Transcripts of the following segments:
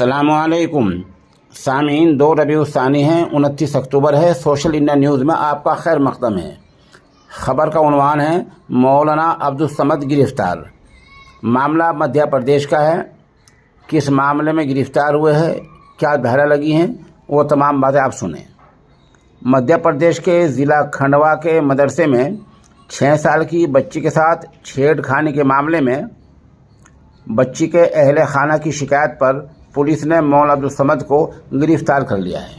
अस्सलामुअलैकुम सामीन, 2 रबीउल सानी है, 29 अक्टूबर है। सोशल इंडिया न्यूज़ में आपका खैर मकदम है। खबर का उन्वान है मौलाना अब्दुल समद गिरफ्तार। मामला मध्य प्रदेश का है। किस मामले में गिरफ्तार हुए हैं, क्या धारा लगी हैं, वो तमाम बातें आप सुनें। मध्य प्रदेश के ज़िला खंडवा के मदरसे में 6 साल की बच्ची के साथ छेड़खानी के मामले में बच्ची के अहले खाना की शिकायत पर पुलिस ने मौलाना अब्दुल समद को गिरफ्तार कर लिया है।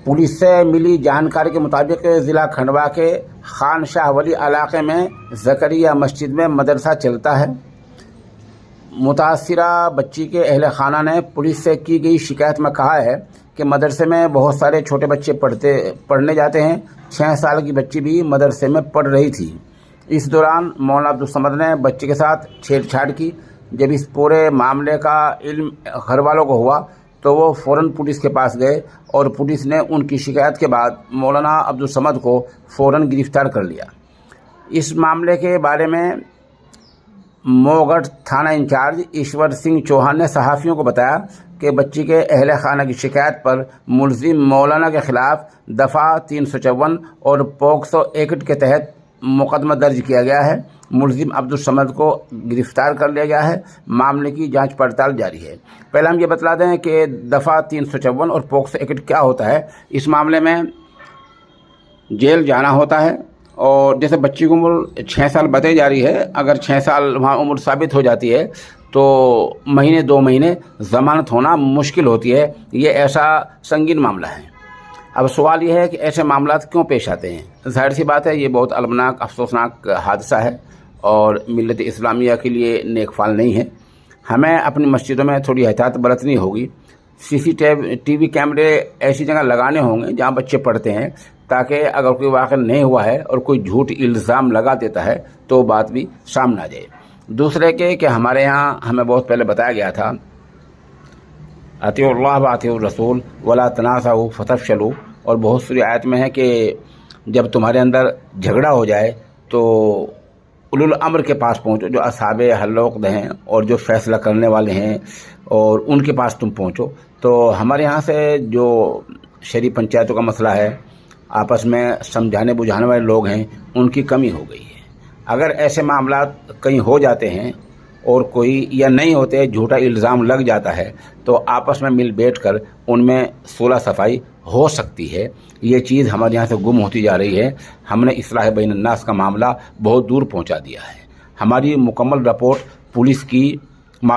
पुलिस से मिली जानकारी के मुताबिक ज़िला खंडवा के खान शाह वली इलाके में ज़करिया मस्जिद में मदरसा चलता है। मुतासिरा बच्ची के अहले खाना ने पुलिस से की गई शिकायत में कहा है कि मदरसे में बहुत सारे छोटे बच्चे पढ़ने जाते हैं। 6 साल की बच्ची भी मदरसे में पढ़ रही थी। इस दौरान मौलाना अब्दुल समद ने बच्चे के साथ छेड़छाड़ की। जब इस पूरे मामले का इल्म घर वालों को हुआ तो वो फ़ौरन पुलिस के पास गए और पुलिस ने उनकी शिकायत के बाद मौलाना अब्दुल समद को फ़ौरन गिरफ्तार कर लिया। इस मामले के बारे में मोगढ़ थाना इंचार्ज ईश्वर सिंह चौहान ने सहाफ़ियों को बताया कि बच्ची के अहले खाना की शिकायत पर मुलजिम मौलाना के ख़िलाफ़ दफ़ा 354 और पोक्सो एक्ट के तहत मुकदमा दर्ज किया गया है। मुलजिम अब्दुल समद को गिरफ्तार कर लिया गया है। मामले की जांच पड़ताल जारी है। पहले हम ये बतला दें कि दफ़ा 354 और पोक्सो एक्ट क्या होता है। इस मामले में जेल जाना होता है और जैसे बच्ची की उम्र 6 साल बताई जा रही है, अगर 6 साल वहाँ उम्र साबित हो जाती है तो महीने 2 महीने ज़मानत होना मुश्किल होती है। ये ऐसा संगीन मामला है। अब सवाल यह है कि ऐसे मामला क्यों पेश आते हैं। ज़ाहिर सी बात है, ये बहुत अलमनाक अफसोसनाक हादसा है और मिल्लत इस्लामिया के लिए नेकफाल नहीं है। हमें अपनी मस्जिदों में थोड़ी एहतियात बरतनी होगी। CCTV कैमरे ऐसी जगह लगाने होंगे जहाँ बच्चे पढ़ते हैं, ताकि अगर कोई वाक़या नहीं हुआ है और कोई झूठ इल्ज़ाम लगा देता है तो बात भी सामने आ जाए। दूसरे के कि हमारे यहाँ हमें बहुत पहले बताया गया था, अतिउल्लाह व अतिउर रसूल वला तनाज़अू फतफ़शलू, और बहुत सी आयत में है कि जब तुम्हारे अंदर झगड़ा हो जाए तो उलुल अम्र के पास पहुँचो, जो असहाबे हल्लुक़्द हैं और जो फ़ैसला करने वाले हैं, और उनके पास तुम पहुँचो। तो हमारे यहाँ से जो शहरी पंचायतों का मसला है, आपस में समझाने बुझाने वाले लोग हैं, उनकी कमी हो गई है। अगर ऐसे मामला कहीं हो जाते हैं और कोई या नहीं होते, झूठा इल्ज़ाम लग जाता है, तो आपस में मिल बैठ कर उनमें सुलह सफाई हो सकती है। ये चीज़ हमारे यहाँ से गुम होती जा रही है। हमने इस्लाह बैन अन्नास का मामला बहुत दूर पहुँचा दिया है। हमारी मुकम्मल रिपोर्ट पुलिस की